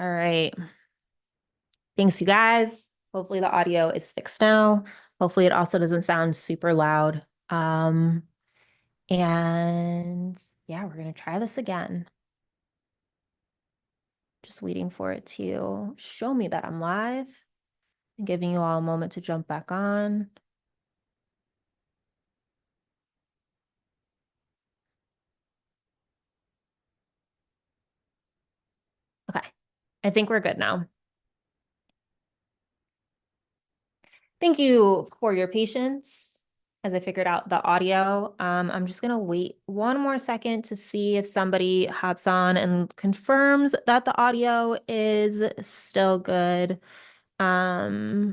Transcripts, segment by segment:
All right. Thanks, you guys. Hopefully the audio is fixed now. Hopefully it also doesn't sound super loud. And yeah, we're gonna try this again. Just waiting for it to show me that I'm live and giving you all a moment to jump back on. Okay, I think we're good now. Thank you for your patience as I figured out the audio. I'm just going to wait one more second to see if somebody hops on and confirms that the audio is still good. I'll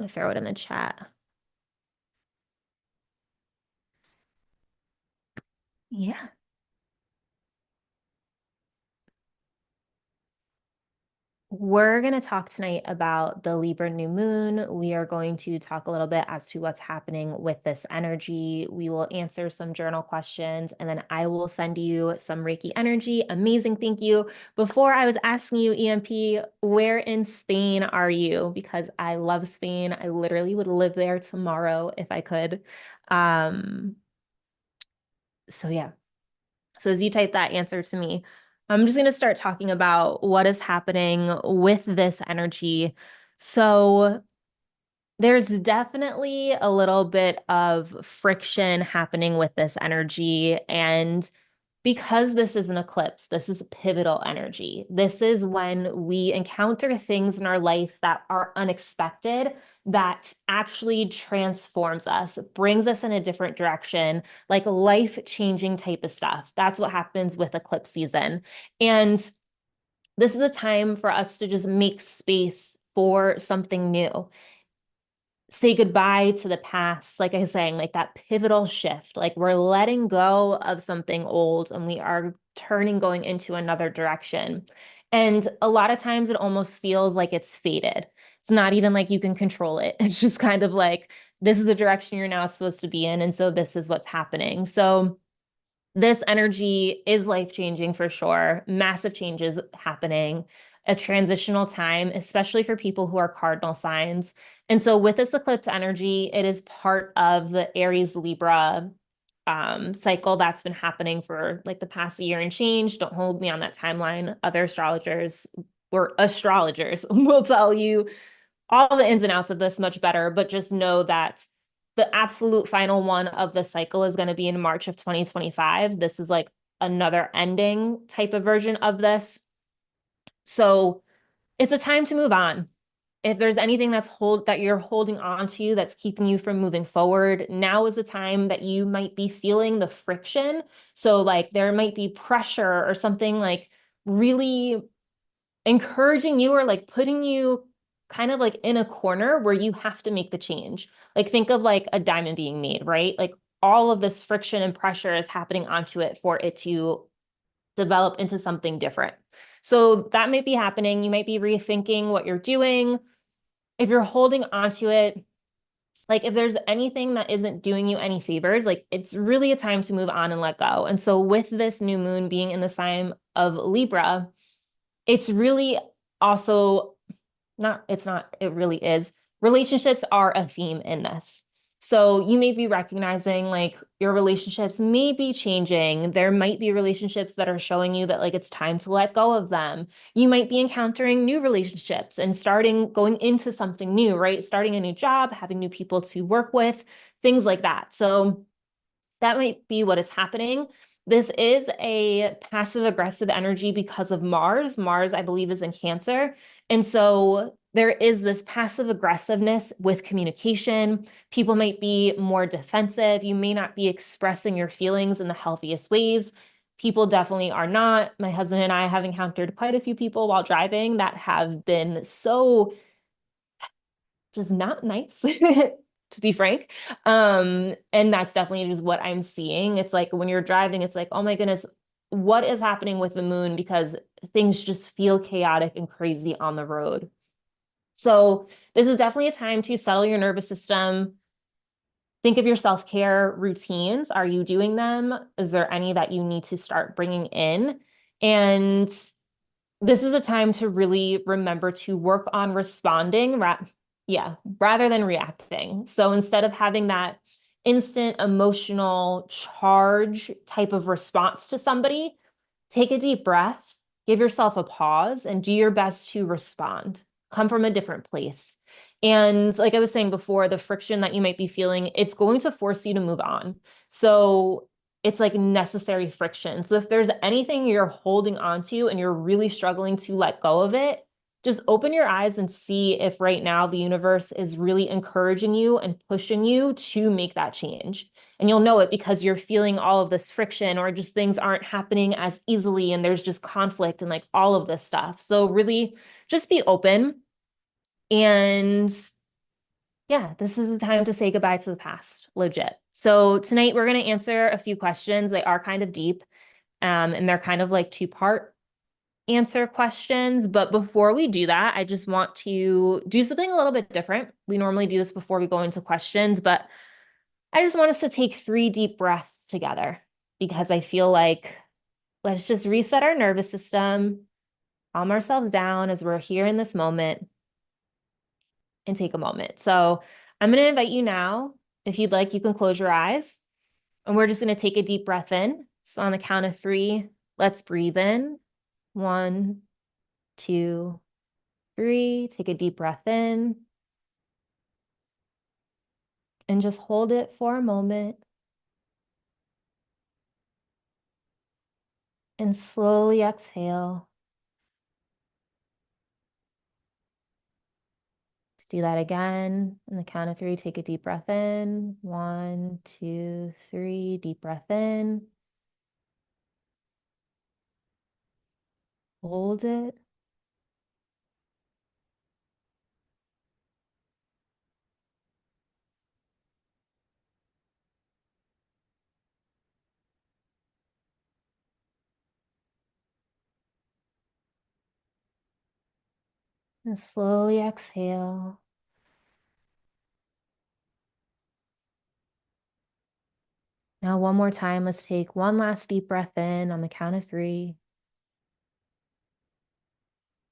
throw it in the chat. Yeah. We're going to talk tonight about the Libra new moon. We are going to talk a little bit as to what's happening with this energy. We will answer some journal questions, and then I will send you some Reiki energy. Amazing. Thank you. Before I was asking you, EMP, where in Spain are you? Because I love Spain. I literally would live there tomorrow if I could. So yeah. So as you type that answer to me, I'm just going to start talking about what is happening with this energy. So there's definitely a little bit of friction happening with this energy. And because this is an eclipse, this is pivotal energy. This is when we encounter things in our life that are unexpected, that actually transforms us, brings us in a different direction, like life-changing type of stuff. That's what happens with eclipse season. And this is a time for us to just make space for something new, say goodbye to the past, like I was saying, like that pivotal shift, like we're letting go of something old and we are going into another direction. And a lot of times it almost feels like it's fated. It's not even like you can control it. It's just kind of like, this is the direction you're now supposed to be in. And so this is what's happening. So this energy is life-changing for sure. Massive changes happening, a transitional time, especially for people who are cardinal signs. And so with this eclipse energy, it is part of the Aries Libra cycle that's been happening for like the past year and change. Don't hold me on that timeline. Other astrologers will tell you all the ins and outs of this much better, but just know that the absolute final one of the cycle is going to be in March of 2025. This is like another ending type of version of this. So it's a time to move on. If there's anything that you're holding on to that's keeping you from moving forward, now is the time that you might be feeling the friction. So like there might be pressure or something like really encouraging you or like putting you kind of like in a corner where you have to make the change. Like think of like a diamond being made, right? Like all of this friction and pressure is happening onto it for it to develop into something different. So that might be happening. You might be rethinking what you're doing. If you're holding onto it, like if there's anything that isn't doing you any favors, like it's really a time to move on and let go. And so with this new moon being in the sign of Libra, it's really also it really is. Relationships are a theme in this. So you may be recognizing like your relationships may be changing. There might be relationships that are showing you that like it's time to let go of them. You might be encountering new relationships and going into something new, right? Starting a new job, having new people to work with, things like that. So that might be what is happening. This is a passive aggressive energy because of Mars. Mars, I believe, is in Cancer. And so there is this passive aggressiveness with communication. People might be more defensive. You may not be expressing your feelings in the healthiest ways. People definitely are not. My husband and I have encountered quite a few people while driving that have been so just not nice, to be frank. And that's definitely just what I'm seeing. It's like when you're driving, it's like, oh my goodness, what is happening with the moon? Because things just feel chaotic and crazy on the road. So this is definitely a time to settle your nervous system. Think of your self-care routines. Are you doing them? Is there any that you need to start bringing in? And this is a time to really remember to work on responding, rather than reacting. So instead of having that instant emotional charge type of response to somebody, take a deep breath, give yourself a pause, and do your best to respond. Come from a different place. And like I was saying before, the friction that you might be feeling, it's going to force you to move on. So it's like necessary friction. So if there's anything you're holding on to and you're really struggling to let go of it, just open your eyes and see if right now the universe is really encouraging you and pushing you to make that change. And you'll know it because you're feeling all of this friction, or just things aren't happening as easily and there's just conflict and like all of this stuff. So really just be open. And yeah, this is the time to say goodbye to the past, legit. So tonight we're going to answer a few questions. They are kind of deep, and they're kind of like two-part answer questions. But before we do that, I just want to do something a little bit different. We normally do this before we go into questions, but I just want us to take 3 deep breaths together, because I feel like let's just reset our nervous system, calm ourselves down as we're here in this moment, and take a moment. So I'm going to invite you now. If you'd like, you can close your eyes, and we're just going to take a deep breath in. So on the count of 3, let's breathe in. 1, 2, 3. Take a deep breath in and just hold it for a moment. And slowly exhale. Let's do that again. On the count of 3, take a deep breath in. 1, 2, 3. Deep breath in. Hold it. And slowly exhale. Now, one more time, let's take one last deep breath in on the count of 3.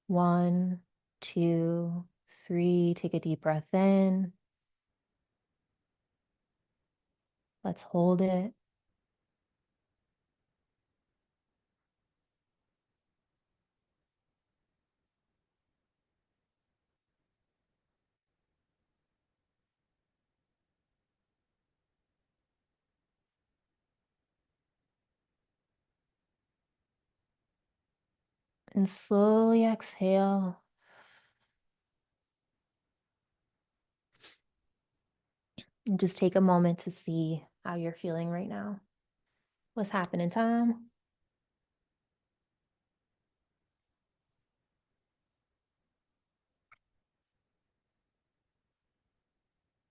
1, 2, 3. Take a deep breath in. Let's hold it. And slowly exhale. And just take a moment to see how you're feeling right now. What's happening, Tom?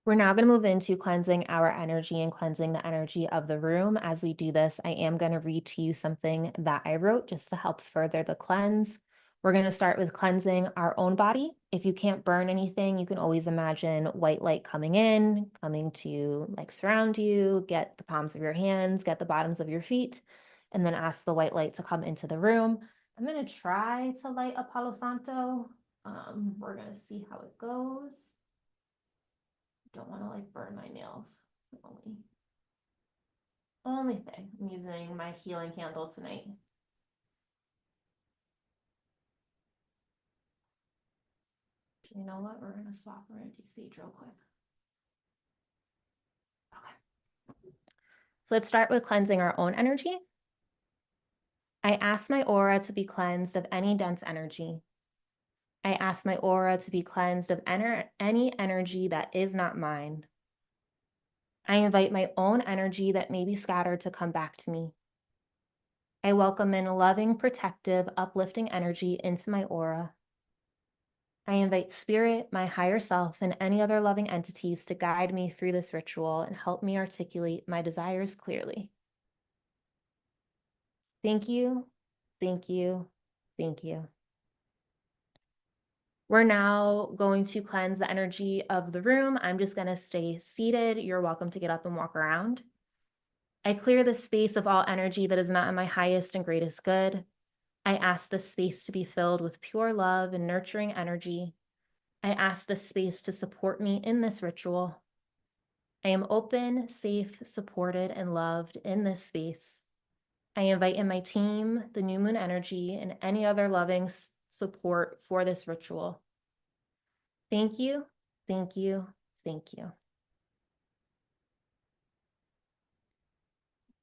We're now going to move into cleansing our energy and cleansing the energy of the room. As we do this, I am going to read to you something that I wrote just to help further the cleanse. We're going to start with cleansing our own body. If you can't burn anything, you can always imagine white light coming in, coming to like surround you, get the palms of your hands, get the bottoms of your feet, and then ask the white light to come into the room. I'm going to try to light a Palo Santo. We're going to see how it goes. Don't want to like burn my nails. Only thing. I'm using my healing candle tonight. You know what? We're gonna swap. We're gonna do sage real quick. Okay. So let's start with cleansing our own energy. I ask my aura to be cleansed of any dense energy. I ask my aura to be cleansed of any energy that is not mine. I invite my own energy that may be scattered to come back to me. I welcome in a loving, protective, uplifting energy into my aura. I invite spirit, my higher self, and any other loving entities to guide me through this ritual and help me articulate my desires clearly. Thank you, thank you, thank you. We're now going to cleanse the energy of the room. I'm just going to stay seated. You're welcome to get up and walk around. I clear the space of all energy that is not in my highest and greatest good. I ask this space to be filled with pure love and nurturing energy. I ask this space to support me in this ritual. I am open, safe, supported, and loved in this space. I invite in my team, the new moon energy, and any other loving support for this ritual. Thank you, thank you, thank you.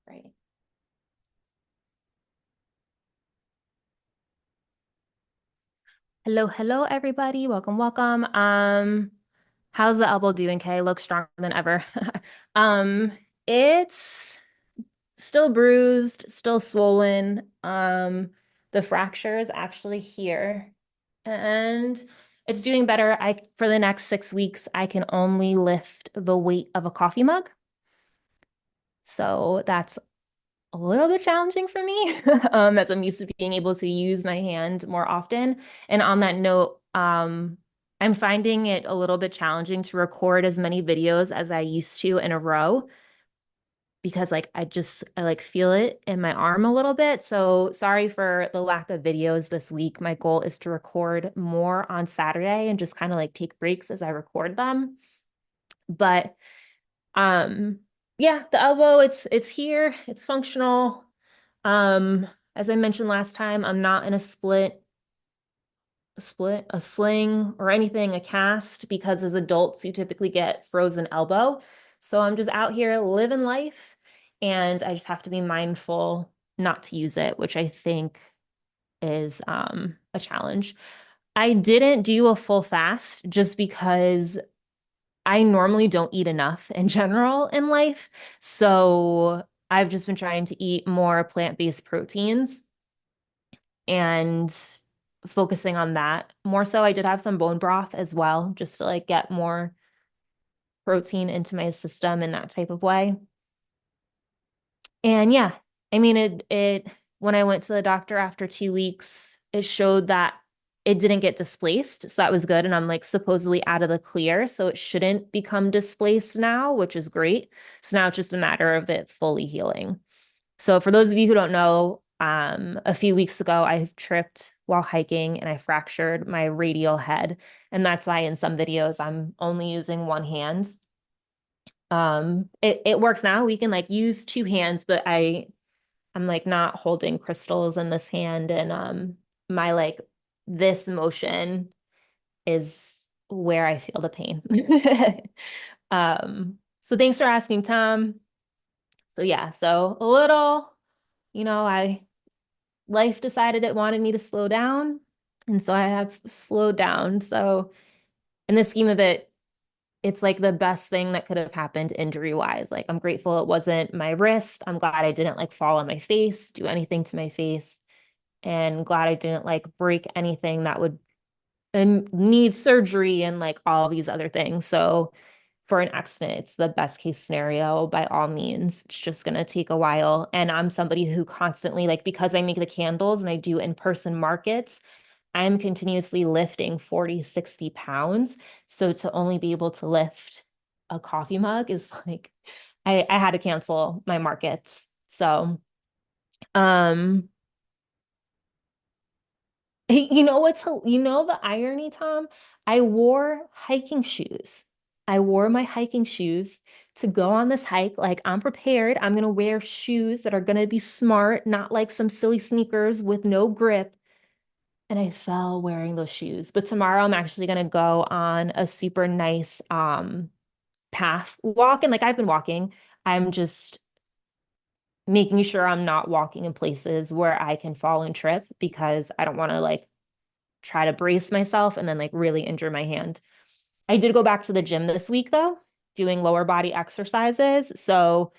Right. Hello, hello, everybody. Welcome, welcome. How's the elbow doing, Kay? Looks stronger than ever. Um, it's still bruised, still swollen. The fracture is actually here, and it's doing better. For the next 6 weeks, I can only lift the weight of a coffee mug. So that's a little bit challenging for me, as I'm used to being able to use my hand more often. And on that note, I'm finding it a little bit challenging to record as many videos as I used to in a row because I like feel it in my arm a little bit. So sorry for the lack of videos this week. My goal is to record more on Saturday and just kind of like take breaks as I record them. But um yeah, the elbow, it's here, it's functional. As I mentioned last time, I'm not in a a sling or anything, a cast, because as adults, you typically get frozen elbow. So I'm just out here living life, and I just have to be mindful not to use it, which I think is a challenge. I didn't do a full fast just because I normally don't eat enough in general in life. So I've just been trying to eat more plant-based proteins and focusing on that more so. I did have some bone broth as well, just to like get more protein into my system in that type of way. And yeah, I mean it when I went to the doctor after 2 weeks, it showed that it didn't get displaced. So that was good. And I'm like supposedly out of the clear. So it shouldn't become displaced now, which is great. So now it's just a matter of it fully healing. So for those of you who don't know, a few weeks ago, I tripped while hiking and I fractured my radial head. And that's why in some videos, I'm only using one hand. It works now. We can like use two hands, but I'm like not holding crystals in this hand. And my like this motion is where I feel the pain. So thanks for asking, Tom. So yeah, so a little, I life decided it wanted me to slow down. And so I have slowed down. So in the scheme of it, it's like the best thing that could have happened injury wise. Like I'm grateful it wasn't my wrist. I'm glad I didn't like fall on my face, do anything to my face, and glad I didn't like break anything that would need surgery and like all these other things. So for an accident, it's the best case scenario by all means. It's just going to take a while. And I'm somebody who constantly, like, because I make the candles and I do in-person markets, I'm continuously lifting 40, 60 pounds. So to only be able to lift a coffee mug is like, I had to cancel my markets. So, um, the irony, Tom? I wore hiking shoes. I wore my hiking shoes to go on this hike. Like, I'm prepared. I'm gonna wear shoes that are gonna be smart, not like some silly sneakers with no grip. And I fell wearing those shoes. But tomorrow I'm actually gonna go on a super nice path walk. And like I've been walking, I'm just making sure I'm not walking in places where I can fall and trip because I don't want to like try to brace myself and then like really injure my hand. I did go back to the gym this week though, doing lower body exercises. So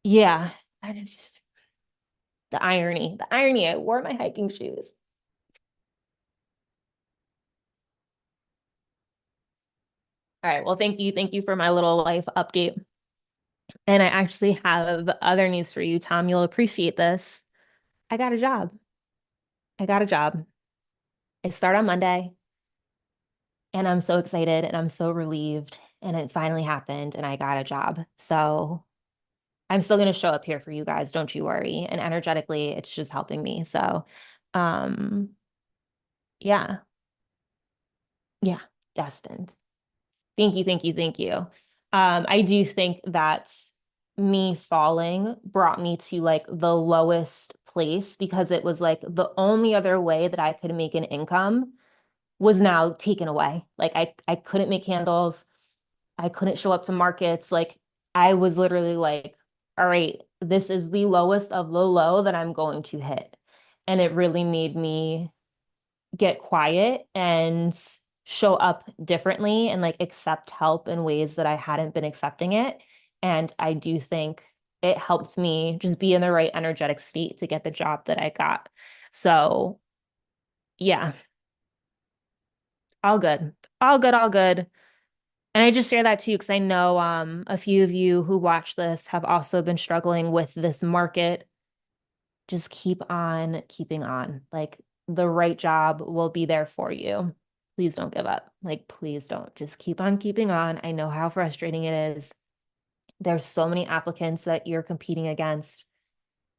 yeah, I just, the irony, I wore my hiking shoes. All right, well, thank you. Thank you for my little life update. And I actually have other news for you, Tom. You'll appreciate this. I got a job. I got a job. I start on Monday, and I'm so excited and I'm so relieved. And it finally happened, and I got a job. So I'm still going to show up here for you guys. Don't you worry. And energetically, it's just helping me. So, um, yeah, yeah, destined. Thank you, thank you, thank you. I do think that me falling brought me to like the lowest place because it was like the only other way that I could make an income was now taken away. Like I couldn't make candles. I couldn't show up to markets. Like I was literally like, all right, this is the lowest of the low that I'm going to hit. And it really made me get quiet and show up differently and like accept help in ways that I hadn't been accepting it. And I do think it helped me just be in the right energetic state to get the job that I got. So, yeah, all good. All good, all good. And I just share that too because I know a few of you who watch this have also been struggling with this market. Just keep on keeping on. Like the right job will be there for you. Please don't give up. Like, please don't. Just keep on keeping on. I know how frustrating it is. There's so many applicants that you're competing against.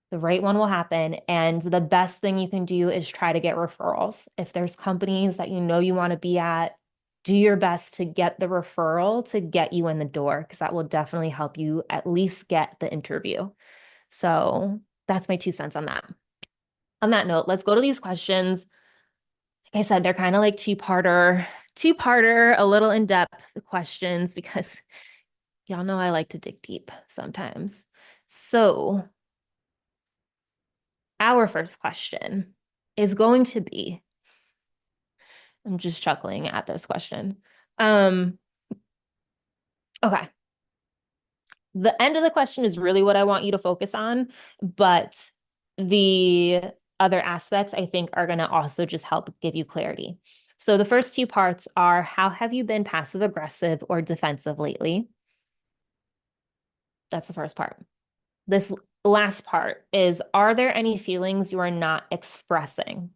The right one will happen. And the best thing you can do is try to get referrals. If there's companies that you know you want to be at, do your best to get the referral to get you in the door because that will definitely help you at least get the interview. So that's my 2 cents on that. On that note, let's go to these questions. Like I said, they're kind of like two-parter, a little in-depth questions because y'all know I like to dig deep sometimes. So our first question is going to be, I'm just chuckling at this question. Um, okay. The end of the question is really what I want you to focus on, but the other aspects I think are going to also just help give you clarity. So the first two parts are, how have you been passive aggressive or defensive lately? That's the first part. This last part is, are there any feelings you are not expressing?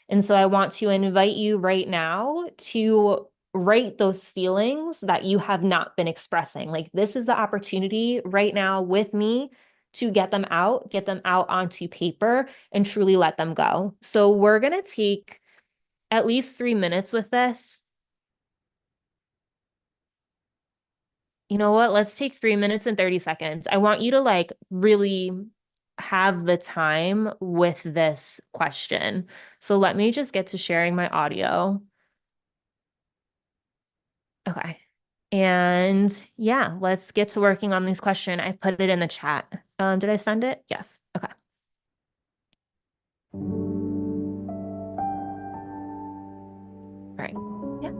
And so I want to invite you right now to write those feelings that you have not been expressing. Like this is the opportunity right now with me to get them out onto paper and truly let them go. So we're going to take at least 3 minutes with this. You know what? Let's take 3 minutes and 30 seconds. I want you to like really have the time with this question. So let me just get to sharing my audio. Okay. And yeah, let's get to working on this question. I put it in the chat. Did I send it? Yes. Okay. All right. Yeah.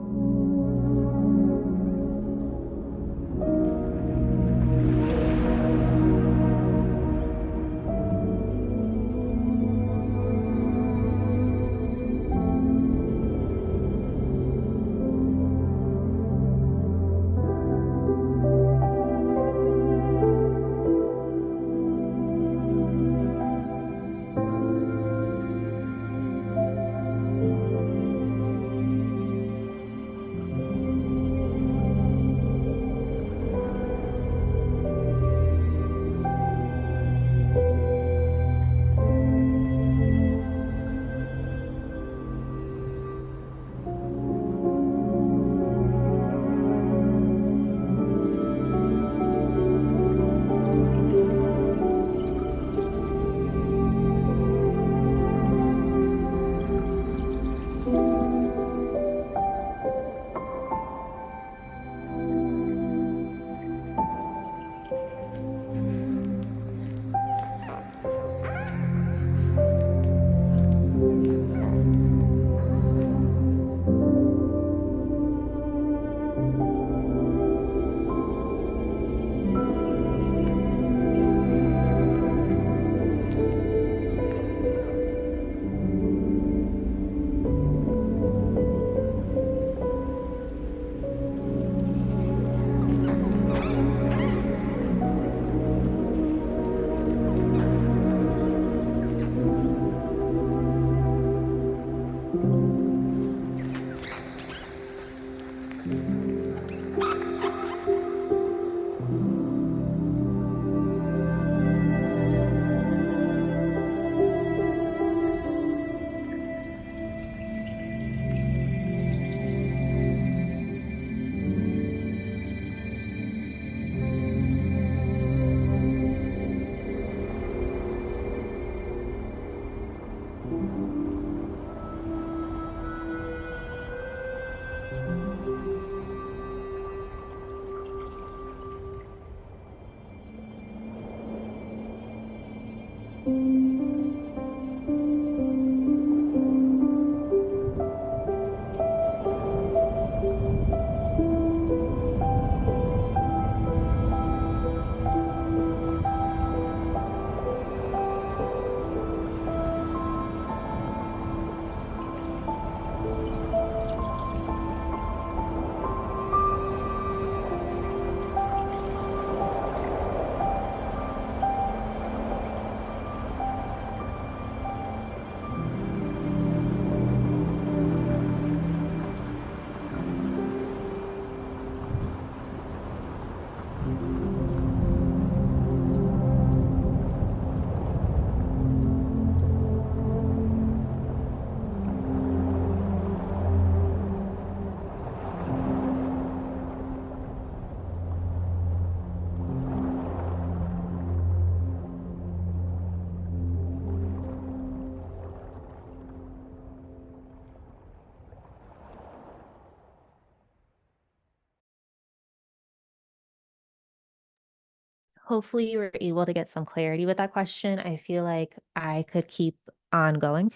Hopefully you were able to get some clarity with that question. I feel like I could keep on going.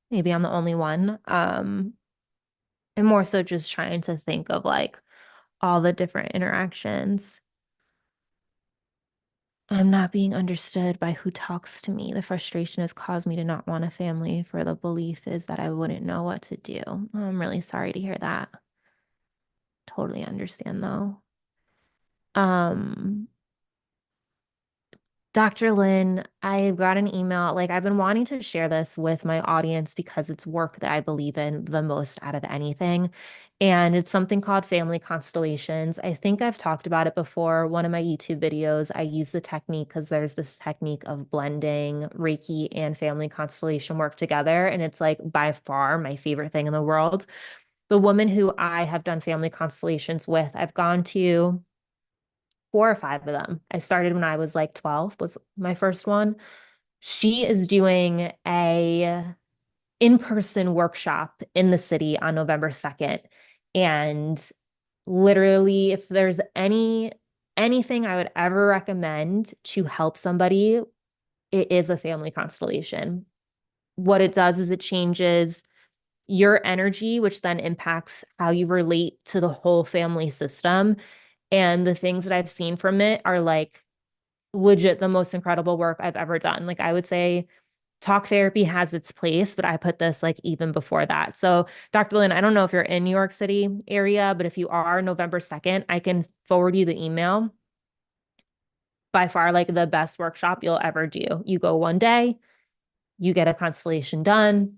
Maybe I'm the only one. And more so just trying to think of like all the different interactions. I'm not being understood by who talks to me. The frustration has caused me to not want a family, for the belief is that I wouldn't know what to do. I'm really sorry to hear that. Totally understand though. Um, Dr. Lynn, I got an email. Like, I've been wanting to share this with my audience because it's work that I believe in the most out of anything. And it's something called family constellations. I think I've talked about it before. One of my YouTube videos, I use the technique because there's this technique of blending Reiki and family constellation work together. And it's like by far my favorite thing in the world. The woman who I have done family constellations with, I've gone to 4 or 5 of them. I started when I was like 12 was my first one. She is doing a in-person workshop in the city on November 2nd. And literally, if there's anything I would ever recommend to help somebody, it is a family constellation. What it does is it changes your energy, which then impacts how you relate to the whole family system. And the things that I've seen from it are like legit the most incredible work I've ever done. Like I would say talk therapy has its place, but I put this like even before that. So Dr. Lynn, I don't know if you're in New York City area, but if you are, November 2nd, I can forward you the email. By far like the best workshop you'll ever do. You go one day, you get a constellation done.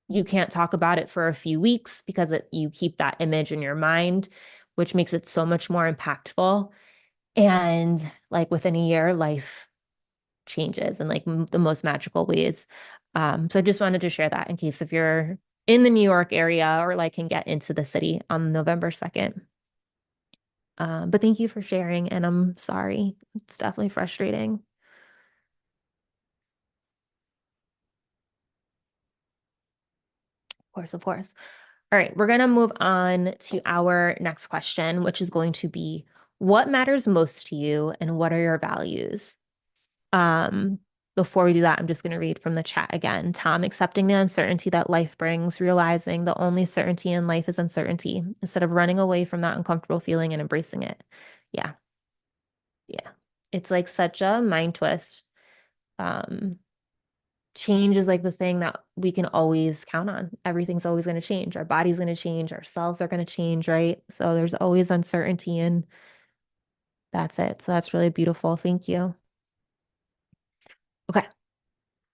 You can't talk about it for a few weeks because you keep that image in your mind, which makes it so much more impactful. And like within a year, life changes in like the most magical ways. So I just wanted to share that in case if you're in the New York area or like can get into the city on November 2nd. But thank you for sharing, and I'm sorry. It's definitely frustrating. Of course, of course. All right, we're going to move on to our next question, which is going to be what matters most to you and what are your values? Um, Before we do that, I'm just going to read from the chat again. Tom, accepting the uncertainty that life brings, realizing the only certainty in life is uncertainty, instead of running away from that uncomfortable feeling and embracing it. Yeah. Yeah. It's like such a mind twist. Um, Change is like the thing that we can always count on. Everything's always going to change. Our body's going to change. Our cells are going to change, right? So there's always uncertainty, and that's it. So that's really beautiful. Thank you. Okay.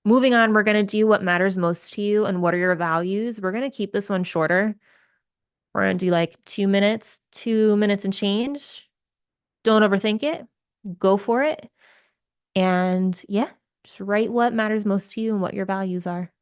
Moving on, we're going to do what matters most to you and what are your values. We're going to keep this one shorter. We're going to do like 2 minutes, 2 minutes and change. Don't overthink it. Go for it. And yeah, just write what matters most to you and what your values are.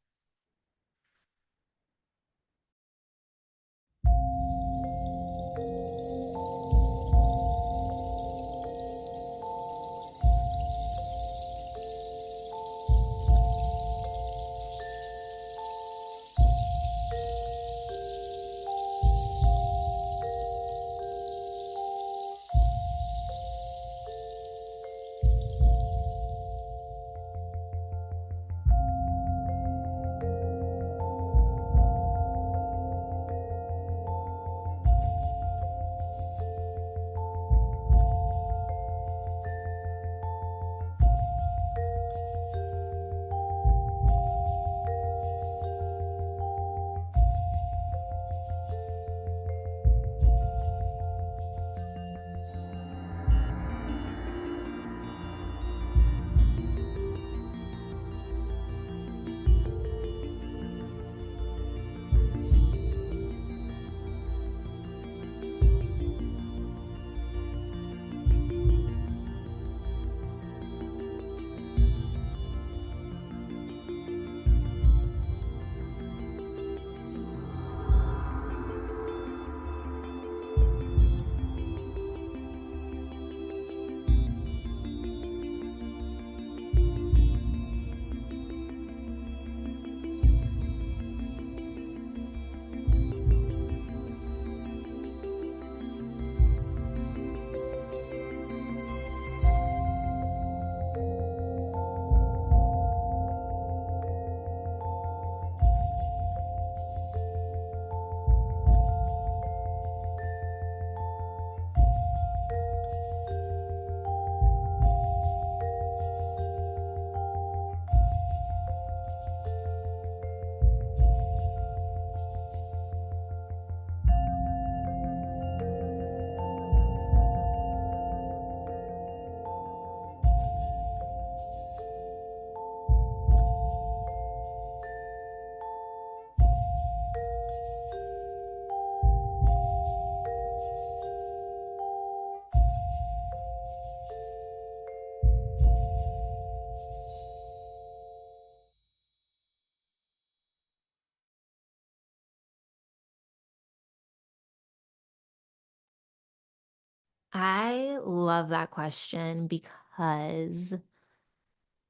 I love that question because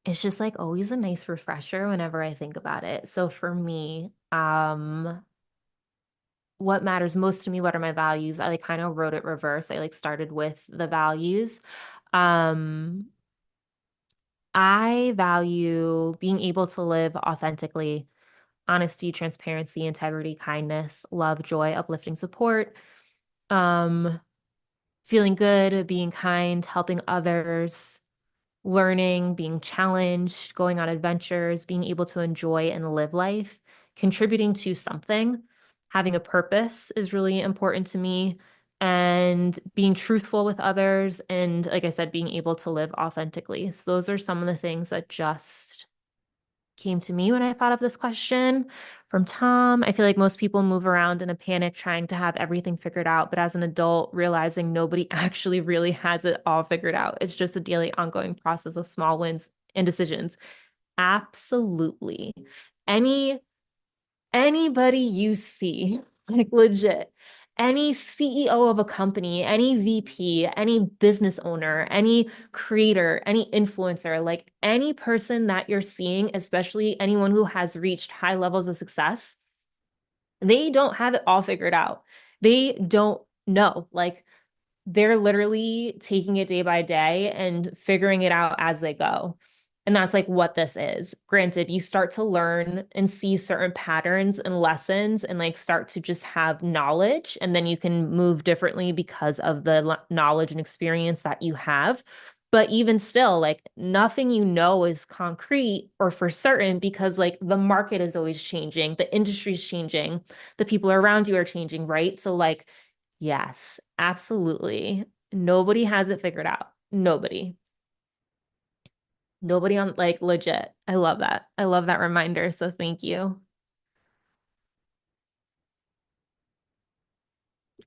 it's just like always a nice refresher whenever I think about it. So for me, what matters most to me, what are my values? I like kind of wrote it reverse. I like started with the values. Um, I value being able to live authentically, honesty, transparency, integrity, kindness, love, joy, uplifting support, um, feeling good, being kind, helping others, learning, being challenged, going on adventures, being able to enjoy and live life, contributing to something, having a purpose is really important to me, and being truthful with others. And like I said, being able to live authentically. So those are some of the things that just came to me when I thought of this question from Tom. I feel like most people move around in a panic trying to have everything figured out, but as an adult, realizing nobody actually really has it all figured out. It's just a daily ongoing process of small wins and decisions. Absolutely. Any anybody you see, like legit, any CEO of a company, any VP, any business owner, any creator, any influencer, like any person that you're seeing, especially anyone who has reached high levels of success, they don't have it all figured out. They don't know. Like they're literally taking it day by day and figuring it out as they go. And that's like what this is. Granted, you start to learn and see certain patterns and lessons and like start to just have knowledge. And then you can move differently because of the knowledge and experience that you have. But even still, like nothing you know is concrete or for certain because like the market is always changing, the industry's changing, the people around you are changing, right? So, like, yes, absolutely. Nobody has it figured out. Nobody. Nobody on like legit. I love that. I love that reminder. So thank you.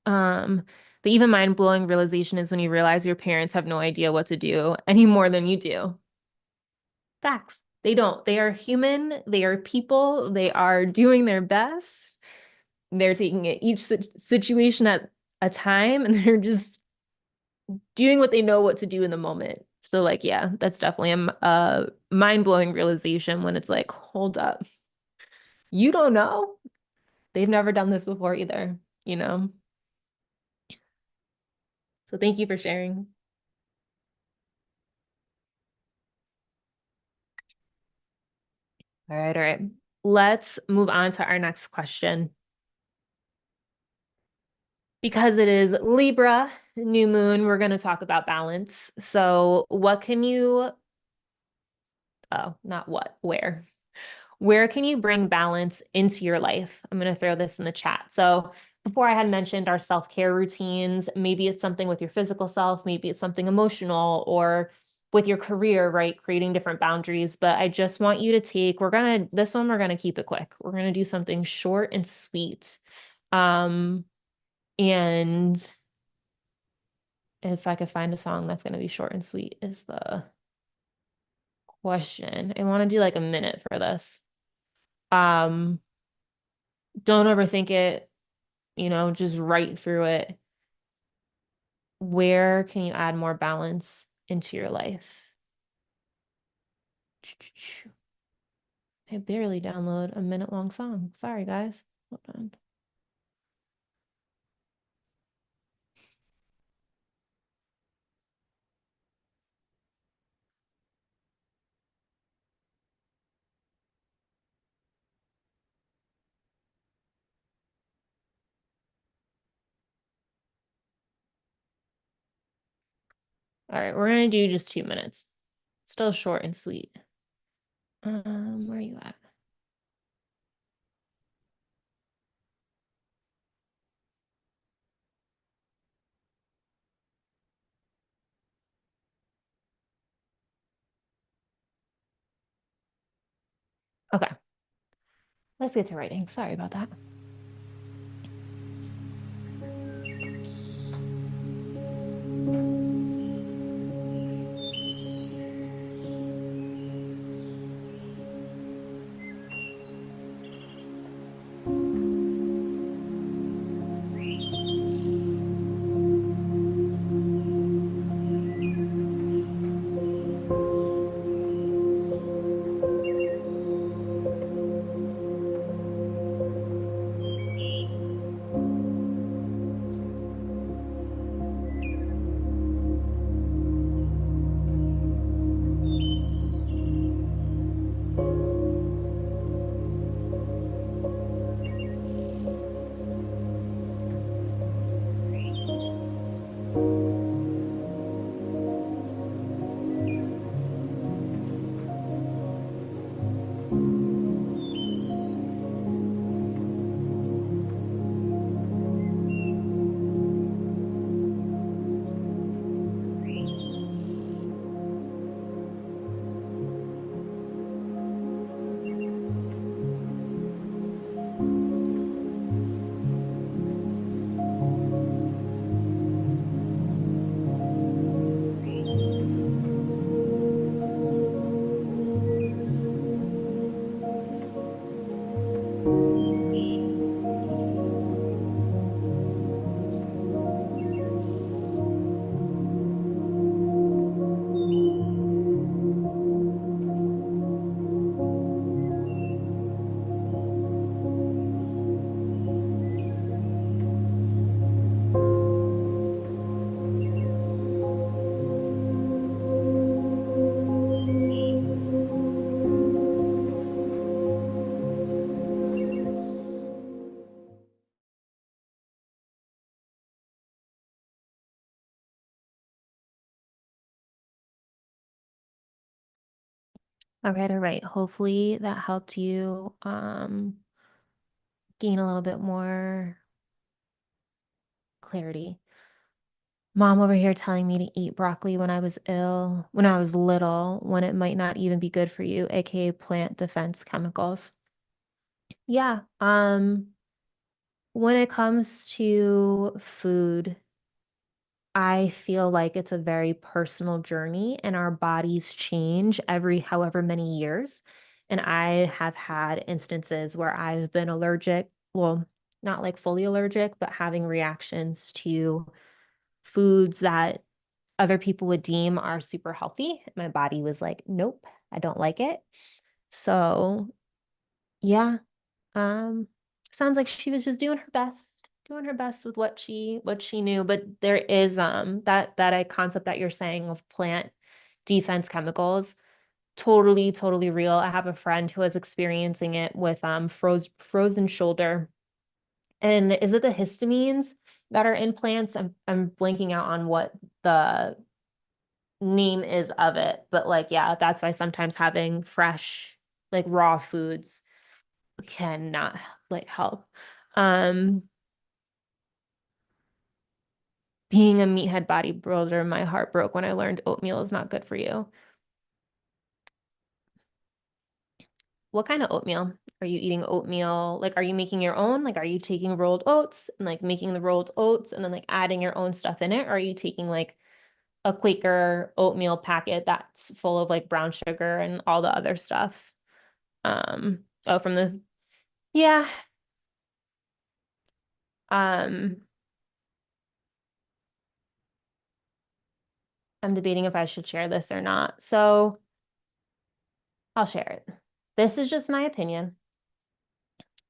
Um, the even mind-blowing realization is when you realize your parents have no idea what to do any more than you do. Facts. They don't. They are human. They are people. They are doing their best. They're taking it each situation at a time and they're just doing what they know what to do in the moment. So like, yeah, that's definitely a mind-blowing realization when it's like, hold up, you don't know? They've never done this before either, you know? So thank you for sharing. All right, all right. Let's move on to our next question. Because it is Libra, new moon, we're going to talk about balance. So, what can you, oh, not what, where? Where can you bring balance into your life? I'm going to throw this in the chat. So, before I had mentioned our self-care routines, maybe it's something with your physical self, maybe it's something emotional or with your career, right? Creating different boundaries. But I just want you to take, this one, we're going to keep it quick. We're going to do something short and sweet. And if I could find a song that's going to be short and sweet, is the question. I want to do like a minute for this. Um, don't overthink it, just write through it. Where can you add more balance into your life? I barely download a minute long song. Sorry, guys. Hold on. All right, we're gonna do just 2 minutes. Still short and sweet. Where are you at? Okay, let's get to writing. Sorry about that. All right, all right. Hopefully that helped you gain a little bit more clarity. Mom over here telling me to eat broccoli when I was ill, when I was little, when it might not even be good for you, aka plant defense chemicals. Yeah, when it comes to food, I feel like it's a very personal journey and our bodies change every however many years. And I have had instances where I've been allergic, well, not like fully allergic, but having reactions to foods that other people would deem are super healthy. My body was like, nope, I don't like it. So, yeah, um, sounds like she was just doing her best with what she knew. But there is that a concept that you're saying of plant defense chemicals, totally real. I have a friend who is experiencing it with frozen shoulder. And is it the histamines that are in plants? I'm blanking out on what the name is of it, but like yeah, that's why sometimes having fresh like raw foods cannot like help. Um, being a meathead bodybuilder, my heart broke when I learned oatmeal is not good for you. What kind of oatmeal? Are you eating oatmeal? Like, are you making your own? Like, are you taking rolled oats and like making the rolled oats and then like adding your own stuff in it? Or are you taking like a Quaker oatmeal packet that's full of like brown sugar and all the other stuffs? Oh, from the, yeah. Um, I'm debating if I should share this or not. So I'll share it. This is just my opinion.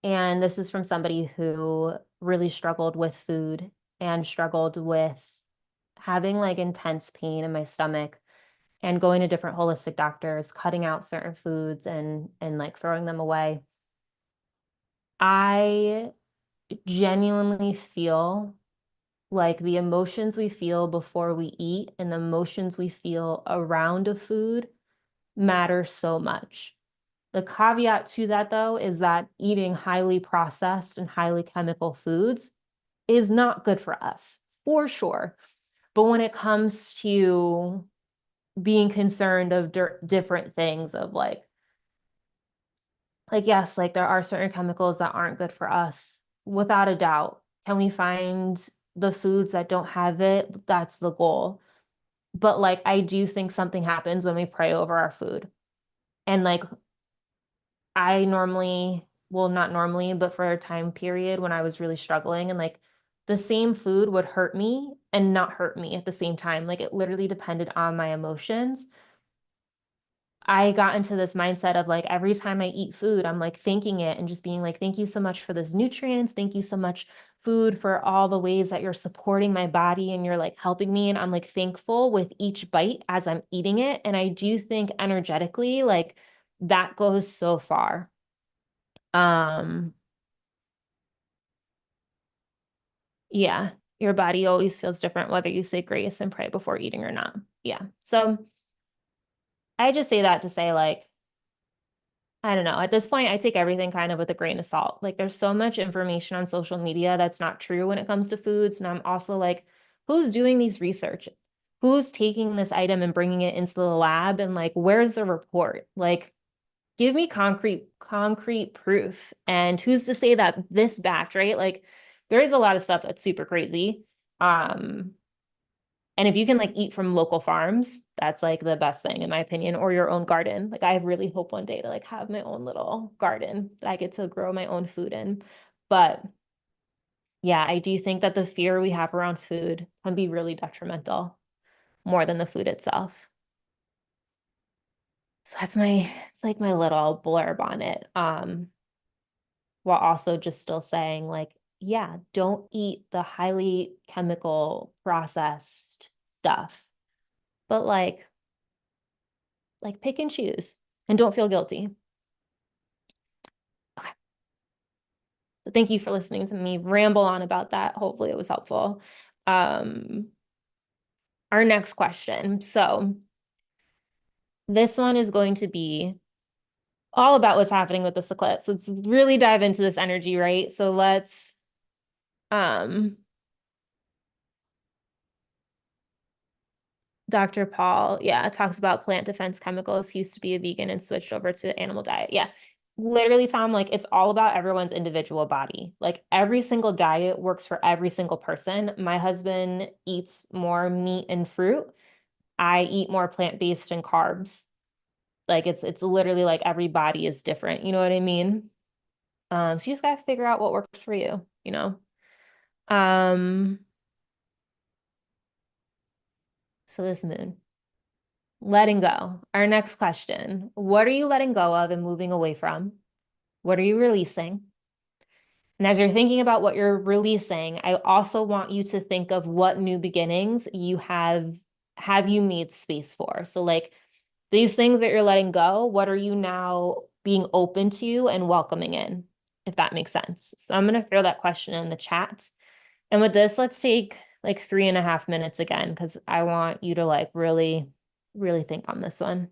And this is from somebody who really struggled with food and struggled with having like intense pain in my stomach and going to different holistic doctors, cutting out certain foods and like throwing them away. I genuinely feel like the emotions we feel before we eat and the emotions we feel around a food matter so much. The caveat to that, though, is that eating highly processed and highly chemical foods is not good for us, for sure. But when it comes to being concerned of different things, of like yes, like there are certain chemicals that aren't good for us, without a doubt. Can we find the foods that don't have it? That's the goal. But like, I do think something happens when we pray over our food. And like, I normally, well, not normally, but for a time period when I was really struggling and like the same food would hurt me and not hurt me at the same time. Like it literally depended on my emotions. I got into this mindset of like every time I eat food, I'm like thanking it and just being like, thank you so much for those nutrients. Thank you so much, food, for all the ways that you're supporting my body and you're like helping me. And I'm like thankful with each bite as I'm eating it. And I do think energetically, like that goes so far. Um, yeah, your body always feels different whether you say grace and pray before eating or not. Yeah. So I just say that to say, like, I don't know. At this point, I take everything kind of with a grain of salt. Like, there's so much information on social media that's not true when it comes to foods. And I'm also like, who's doing these research? Who's taking this item and bringing it into the lab? And like, where's the report? Like, give me concrete proof. And who's to say that this batch, right? Like, there is a lot of stuff that's super crazy. Um, and if you can like eat from local farms, that's like the best thing in my opinion, or your own garden. Like I really hope one day to like have my own little garden that I get to grow my own food in. But yeah, I do think that the fear we have around food can be really detrimental more than the food itself. So that's it's like my little blurb on it. While also just still saying like, yeah, don't eat the highly chemical processed stuff. But like pick and choose and don't feel guilty. Okay. So thank you for listening to me ramble on about that. Hopefully it was helpful. Um, our next question. So this one is going to be all about what's happening with this eclipse. Let's really dive into this energy, right? So let's um Dr. Paul, yeah, talks about plant defense chemicals. He used to be a vegan and switched over to animal diet. Yeah. Literally, Tom, like it's all about everyone's individual body. Like every single diet works for every single person. My husband eats more meat and fruit. I eat more plant-based and carbs. Like it's literally like every body is different. You know what I mean? So you just gotta figure out what works for you, you know? Um, so this moon. Letting go. Our next question. What are you letting go of and moving away from? What are you releasing? And as you're thinking about what you're releasing, I also want you to think of what new beginnings you have you made space for. So like these things that you're letting go, what are you now being open to and welcoming in, if that makes sense? So I'm going to throw that question in the chat. And with this, let's take like 3.5 minutes again, because I want you to like really, really think on this one.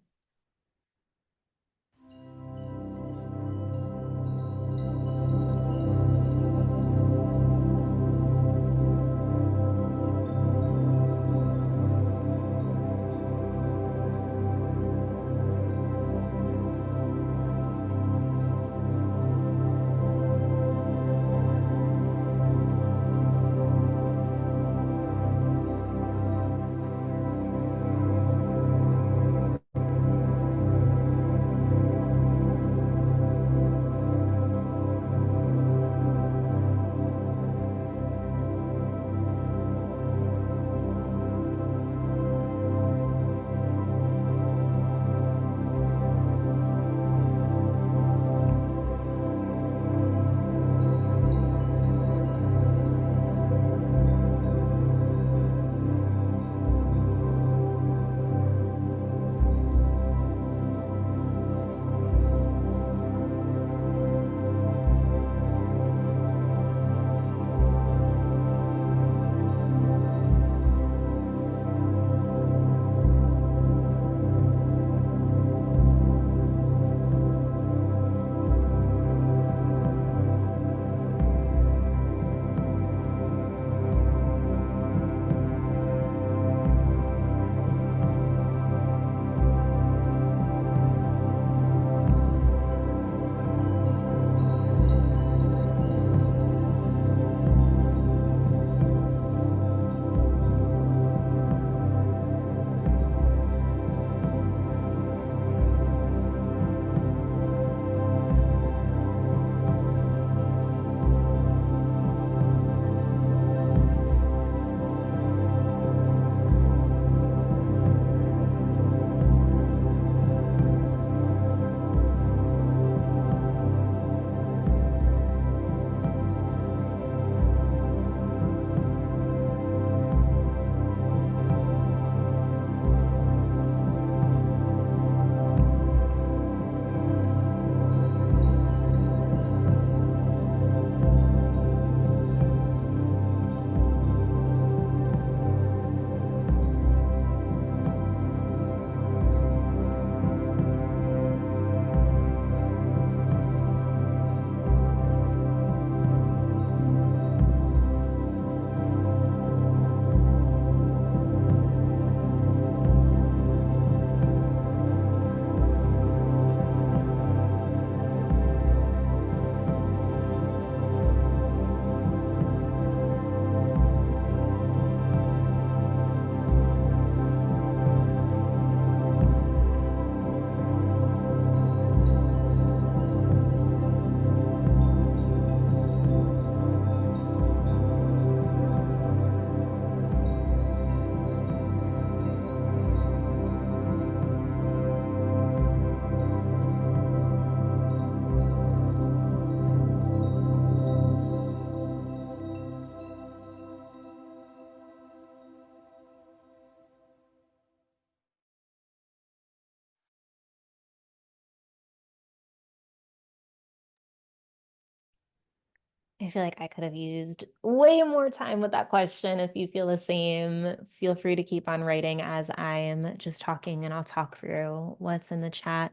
I feel like I could have used way more time with that question. If you feel the same, feel free to keep on writing as I am just talking and I'll talk through what's in the chat.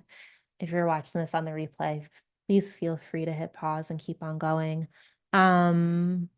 if you're watching this on the replay, please feel free to hit pause and keep on going. Um,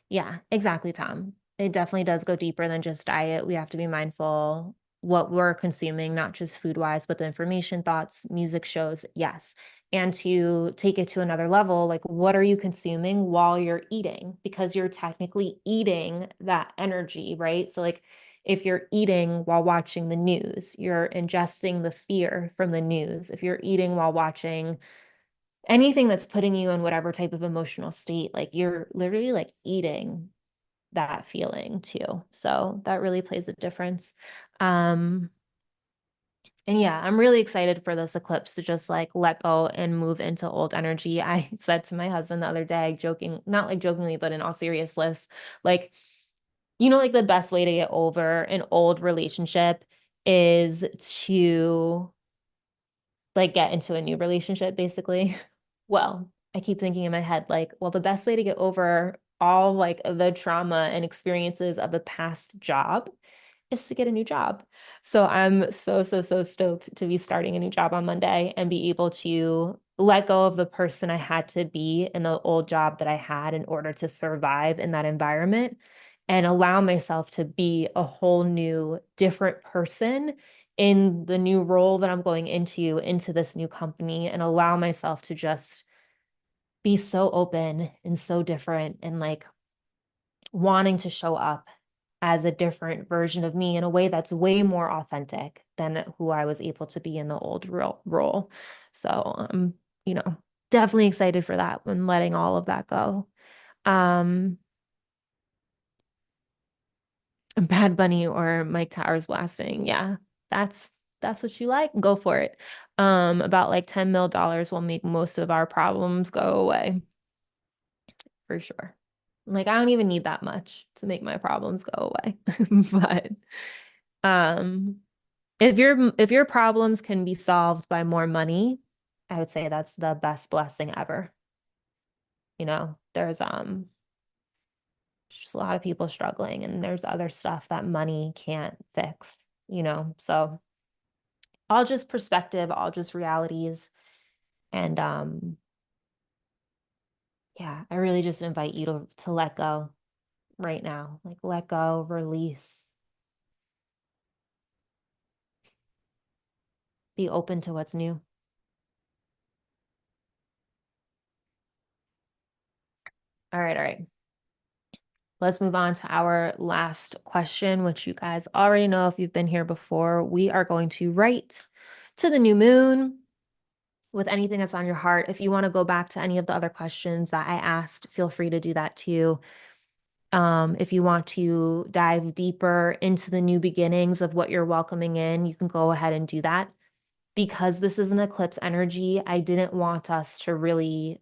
Yeah, exactly, Tom. It definitely does go deeper than just diet. We have to be mindful what we're consuming, not just food wise, but the information, thoughts, music shows, yes. And to take it to another level, like what are you consuming while you're eating? Because you're technically eating that energy, right? So, like, if you're eating while watching the news, you're ingesting the fear from the news. If you're eating while watching anything that's putting you in whatever type of emotional state, like you're literally like eating that feeling too. So that really plays a difference. Um, and yeah, I'm really excited for this eclipse to just like let go and move into old energy. I said to my husband the other day, joking, not like jokingly, but in all seriousness, like, like the best way to get over an old relationship is to like get into a new relationship, basically. Well, I keep thinking in my head, like, well, the best way to get over all like the trauma and experiences of a past job is to get a new job. So I'm so, so, so stoked to be starting a new job on Monday and be able to let go of the person I had to be in the old job that I had in order to survive in that environment and allow myself to be a whole new, different person in the new role that I'm going into this new company, and allow myself to just be so open and so different and like wanting to show up as a different version of me in a way that's way more authentic than who I was able to be in the old role. So, definitely excited for that when letting all of that go. Um, Bad Bunny or Mike Towers blasting. Yeah, that's what you like. Go for it. About like $10 million will make most of our problems go away for sure. Like I don't even need that much to make my problems go away. But um if your problems can be solved by more money, I would say that's the best blessing ever. There's just a lot of people struggling and there's other stuff that money can't fix. So all just perspective, all just realities. And yeah, I really just invite you to let go right now. Like let go, release, be open to what's new. All right, all right. Let's move on to our last question, which you guys already know if you've been here before. We are going to write to the new moon with anything that's on your heart. If you want to go back to any of the other questions that I asked, feel free to do that too. If you want to dive deeper into the new beginnings of what you're welcoming in, you can go ahead and do that. Because this is an eclipse energy, I didn't want us to really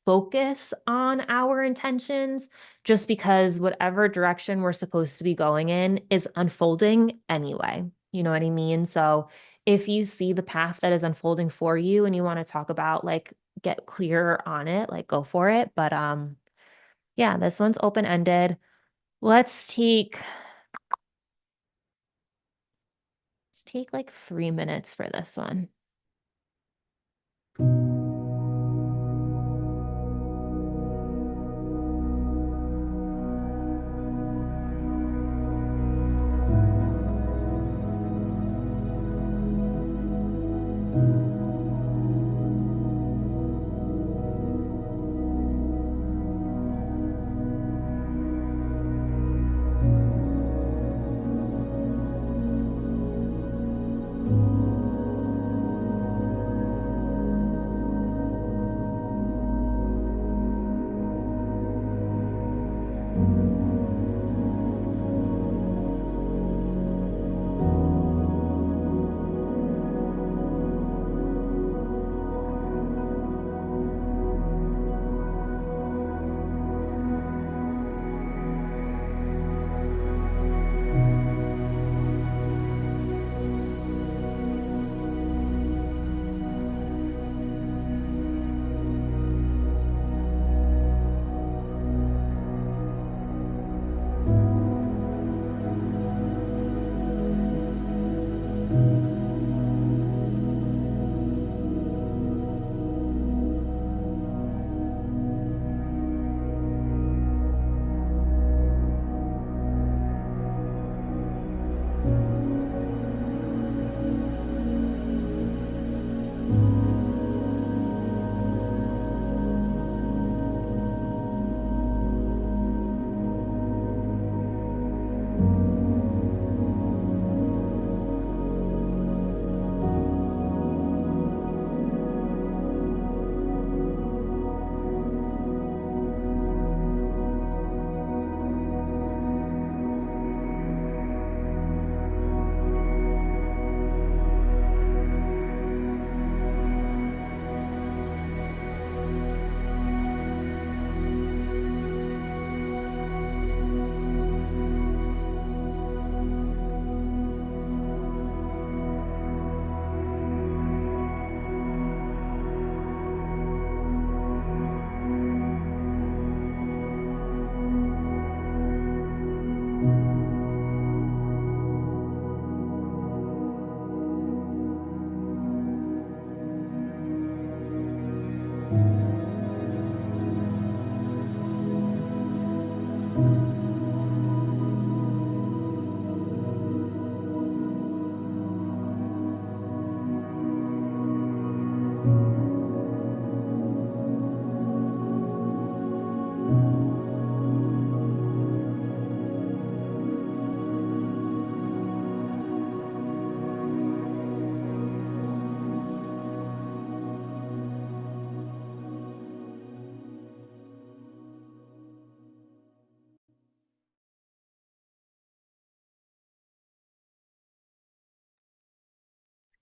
focus on our intentions just because whatever direction we're supposed to be going in is unfolding anyway. You know what I mean? So if you see the path that is unfolding for you and you want to talk about like get clearer on it, like go for it. But yeah, this one's open-ended. Let's take like 3 minutes for this one.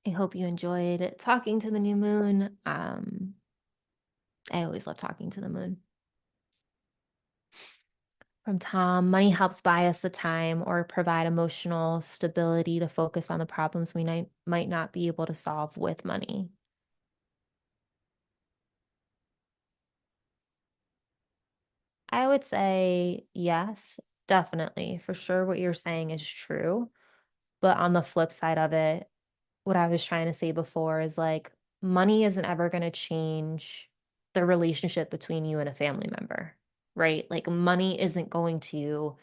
I hope you enjoyed talking to the new moon. I always love talking to the moon. From Tom, money helps buy us the time or provide emotional stability to focus on the problems we might not be able to solve with money. I would say yes, definitely. For sure, what you're saying is true. But on the flip side of it, what I was trying to say before is like money isn't ever going to change the relationship between you and a family member, right? Like money isn't going to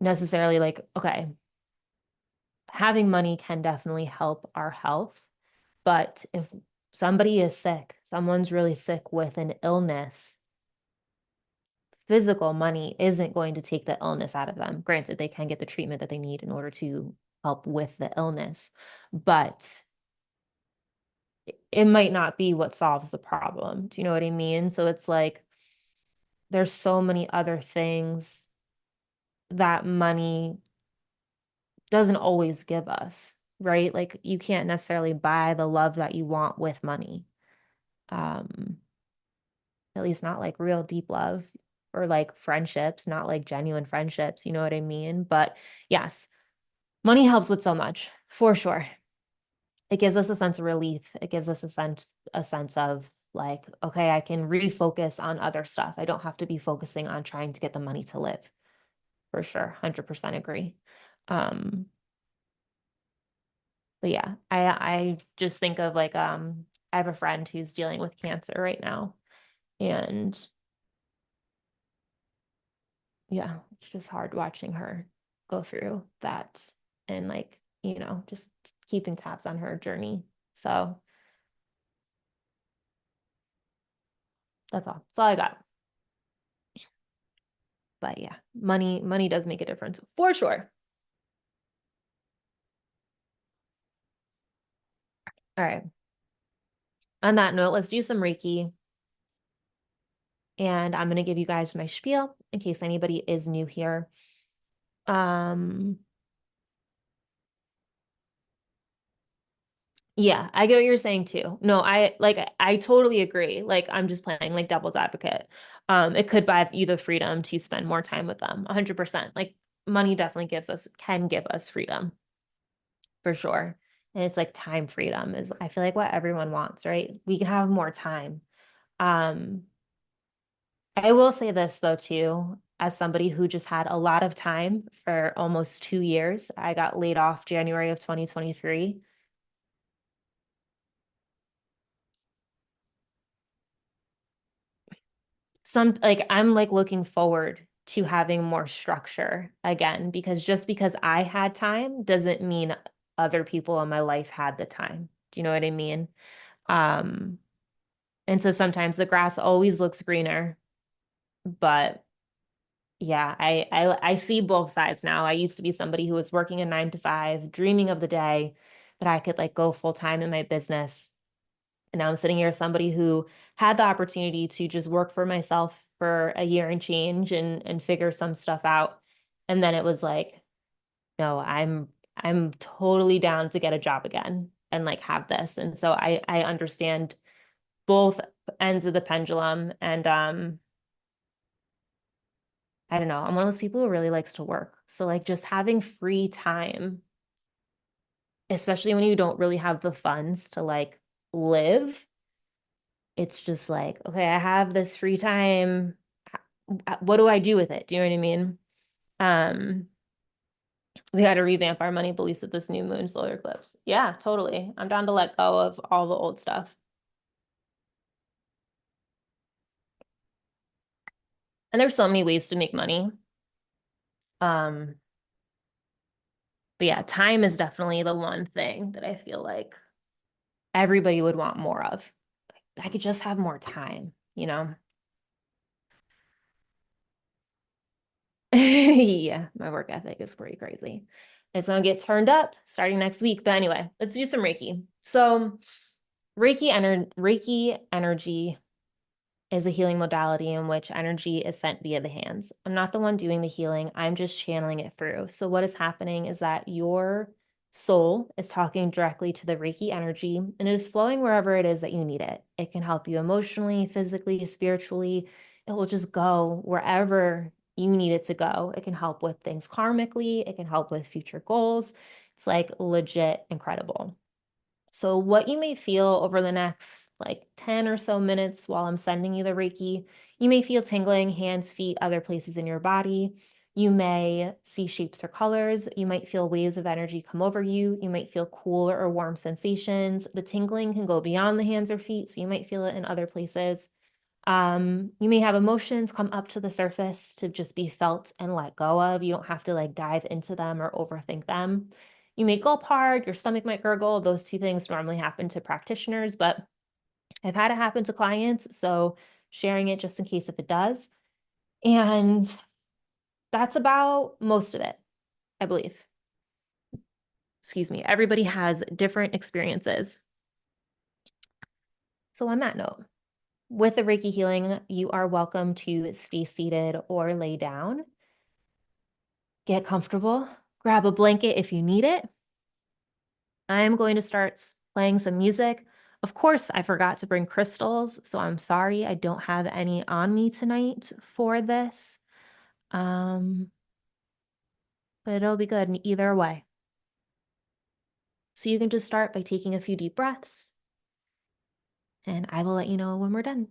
necessarily like, okay, having money can definitely help our health, but if somebody is sick, someone's really sick with an illness, physical money isn't going to take the illness out of them. Granted, they can get the treatment that they need in order to help with the illness, but it might not be what solves the problem. Do you know what I mean? So it's like there's so many other things that money doesn't always give us, right? Like you can't necessarily buy the love that you want with money. Um, at least not like real deep love or like friendships, not like genuine friendships, you know what I mean? But yes, money helps with so much, for sure. It gives us a sense of relief. It gives us a sense of like, okay, I can refocus on other stuff. I don't have to be focusing on trying to get the money to live. For sure. 100% agree. Um, but yeah, I just think of like I have a friend who's dealing with cancer right now. And yeah, it's just hard watching her go through that and like, just keeping tabs on her journey. So that's all. That's all I got. But yeah, money does make a difference for sure. All right. On that note, let's do some Reiki. And I'm going to give you guys my spiel in case anybody is new here. Um, yeah, I get what you're saying too. No, I totally agree. Like I'm just playing like devil's advocate. It could buy you the freedom to spend more time with them. 100%. Like money definitely can give us freedom for sure. And it's like time freedom is I feel like what everyone wants, right? We can have more time. Um, I will say this though too, as somebody who just had a lot of time for almost 2 years, I got laid off January of 2023. I'm like looking forward to having more structure again, because just because I had time doesn't mean other people in my life had the time. Do you know what I mean? Um, and so sometimes the grass always looks greener, but yeah, I see both sides now. I used to be somebody who was working a 9 to 5, dreaming of the day that I could like go full time in my business. And now I'm sitting here as somebody who had the opportunity to just work for myself for a year and change and figure some stuff out. And then it was like, no, I'm totally down to get a job again and like have this. And so I understand both ends of the pendulum and I don't know. I'm one of those people who really likes to work. So like just having free time, especially when you don't really have the funds to like live, it's just like, okay, I have this free time. What do I do with it? Do you know what I mean? Um, we got to revamp our money beliefs with this new moon solar eclipse. Yeah, totally. I'm down to let go of all the old stuff. And there's so many ways to make money. Um, but yeah, time is definitely the one thing that I feel like everybody would want more of. I could just have more time, you know? Yeah, my work ethic is pretty crazy. It's gonna get turned up starting next week. But anyway, let's do some Reiki. So Reiki energy is a healing modality in which energy is sent via the hands. I'm not the one doing the healing. I'm just channeling it through. So what is happening is that your soul is talking directly to the Reiki energy, and it is flowing wherever it is that you need it. It can help you emotionally, physically, spiritually. It will just go wherever you need it to go. It can help with things karmically, it can help with future goals. It's like legit incredible. So, what you may feel over the next like 10 or so minutes while I'm sending you the Reiki, you may feel tingling, hands, feet, other places in your body. You may see shapes or colors. You might feel waves of energy come over you. You might feel cool or warm sensations. The tingling can go beyond the hands or feet, so you might feel it in other places. You may have emotions come up to the surface to just be felt and let go of. You don't have to like dive into them or overthink them. You may gulp hard, your stomach might gurgle. Those two things normally happen to practitioners, but I've had it happen to clients, so sharing it just in case if it does. And that's about most of it, I believe. Excuse me. Everybody has different experiences. So on that note, with the Reiki healing, you are welcome to stay seated or lay down. Get comfortable, grab a blanket if you need it. I'm going to start playing some music. Of course, I forgot to bring crystals, so I'm sorry I don't have any on me tonight for this. But it'll be good in either way. So you can just start by taking a few deep breaths, and I will let you know when we're done.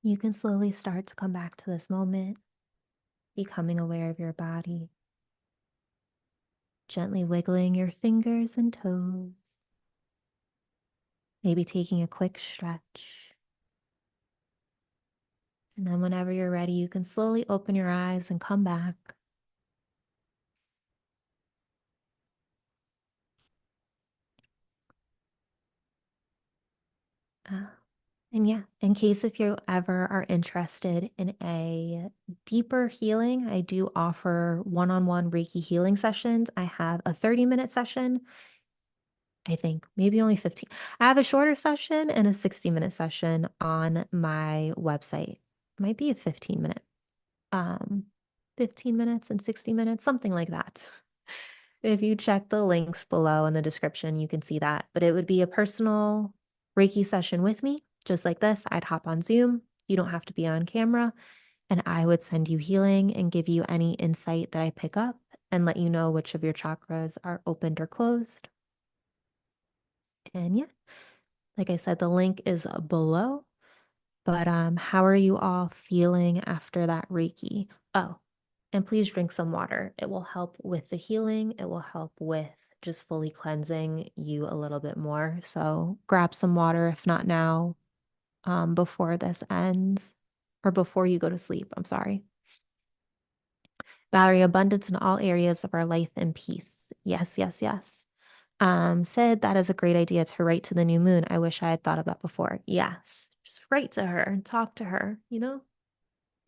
You can slowly start to come back to this moment, becoming aware of your body, gently wiggling your fingers and toes, maybe taking a quick stretch. And then, whenever you're ready, you can slowly open your eyes and come back. Uh, and yeah, in case if you ever are interested in a deeper healing, I do offer one-on-one Reiki healing sessions. I have a 30-minute session, I think, maybe only 15. I have a shorter session and a 60-minute session on my website. Might be a 15-minute, um, 15 minutes and 60 minutes, something like that. If you check the links below in the description, you can see that. But it would be a personal Reiki session with me, just like this. I'd hop on Zoom. You don't have to be on camera. And I would send you healing and give you any insight that I pick up and let you know which of your chakras are opened or closed. And yeah, like I said, the link is below. But how are you all feeling after that Reiki? Oh, and please drink some water. It will help with the healing. It will help with just fully cleansing you a little bit more. So grab some water, if not now, before this ends or before you go to sleep. I'm sorry. Valerie, abundance in all areas of our life and peace. Yes, yes, yes. Said that is a great idea to write to the new moon. I wish I had thought of that before. Yes. Just write to her and talk to her, you know?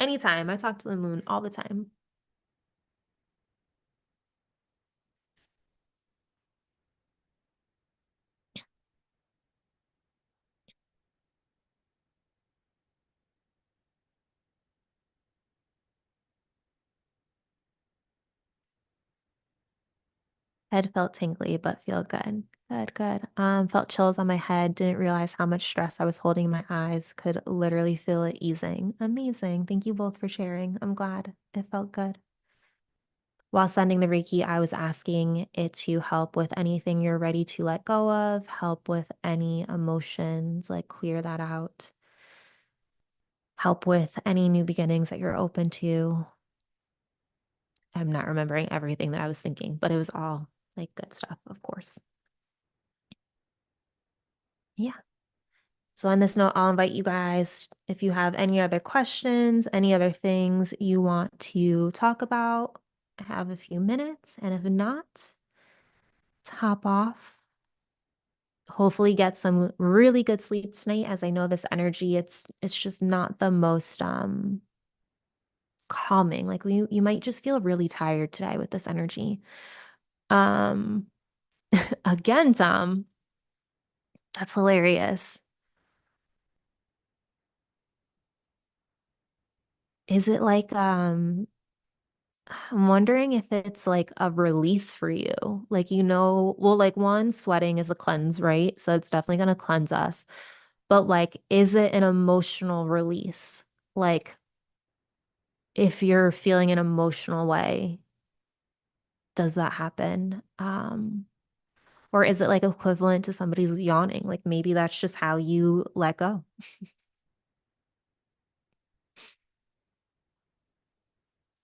Anytime. I talk to the moon all the time. Head felt tingly, but feel good. Good, good. Felt chills on my head. Didn't realize how much stress I was holding in my eyes. Could literally feel it easing. Amazing. Thank you both for sharing. I'm glad it felt good. While sending the Reiki, I was asking it to help with anything you're ready to let go of, help with any emotions, like clear that out, help with any new beginnings that you're open to. I'm not remembering everything that I was thinking, but it was all like good stuff, of course. Yeah. So, on this note, I'll invite you guys if you have any other questions, any other things you want to talk about, have a few minutes. And if not, let's hop off. Hopefully get some really good sleep tonight, as I know this energy, it's just not the most calming. Like you might just feel really tired today with this energy. Um again, Tom, that's hilarious. Is it like I'm wondering if it's like a release for you. Like, well, like one, sweating is a cleanse, right? So it's definitely going to cleanse us. But like, is it an emotional release? Like, if you're feeling an emotional way, does that happen? Or is it like equivalent to somebody's yawning? Like maybe that's just how you let go.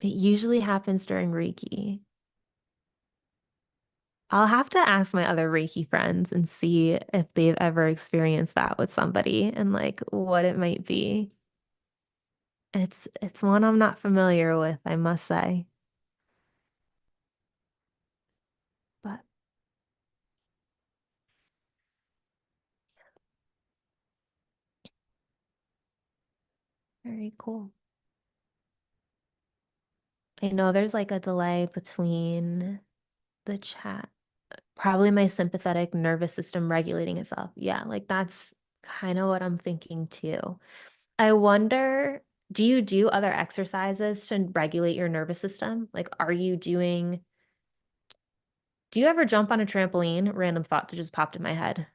It usually happens during Reiki. I'll have to ask my other Reiki friends and see if they've ever experienced that with somebody and like what it might be. It's one I'm not familiar with, I must say. But very cool. I know there's like a delay between the chat. Probably my sympathetic nervous system regulating itself. Yeah, like that's kind of what I'm thinking too. I wonder, do you do other exercises to regulate your nervous system? Like, do you ever jump on a trampoline? Random thought that just popped in my head.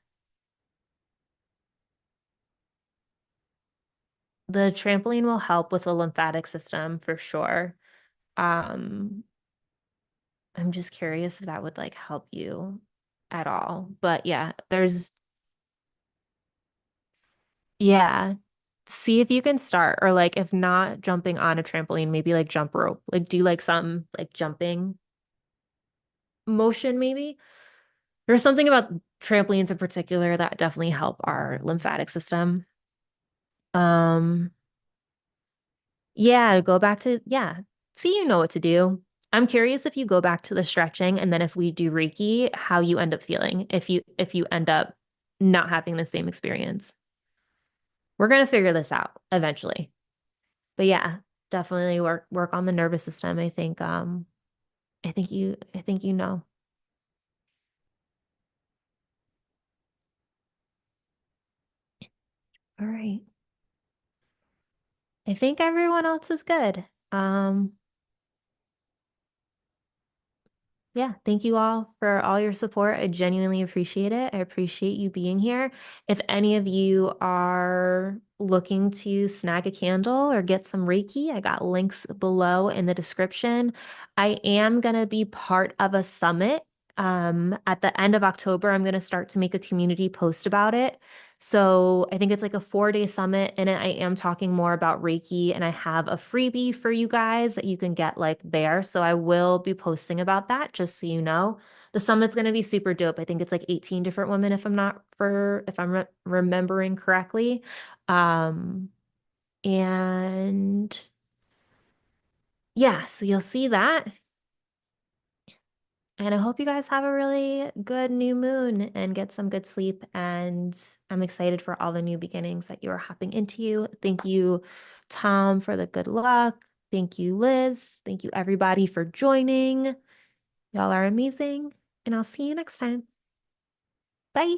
The trampoline will help with the lymphatic system for sure. Um, I'm just curious if that would like help you at all. But yeah, yeah. see if you can start, or like if not jumping on a trampoline, maybe like jump rope. Like do like some like jumping motion maybe. There's something about trampolines in particular that definitely help our lymphatic system. Um, yeah, go back to yeah. See, you know what to do. I'm curious if you go back to the stretching and then if we do Reiki, how you end up feeling if you end up not having the same experience. We're gonna figure this out eventually. But yeah, definitely work on the nervous system. I think you know. All right. I think everyone else is good. Um, Yeah, thank you all for all your support. I genuinely appreciate it. I appreciate you being here. If any of you are looking to snag a candle or get some Reiki, I got links below in the description. I am going to be part of a summit. At the end of October, I'm going to start to make a community post about it. So I think it's like a 4-day summit. In it, I am talking more about Reiki, and I have a freebie for you guys that you can get like there. So I will be posting about that, just so you know. The summit's going to be super dope. I think it's like 18 different women, if I'm remembering correctly. Um, and yeah, so you'll see that. And I hope you guys have a really good new moon and get some good sleep. And I'm excited for all the new beginnings that you are hopping into. Thank you, Tom, for the good luck. Thank you, Liz. Thank you, everybody, for joining. Y'all are amazing. And I'll see you next time. Bye.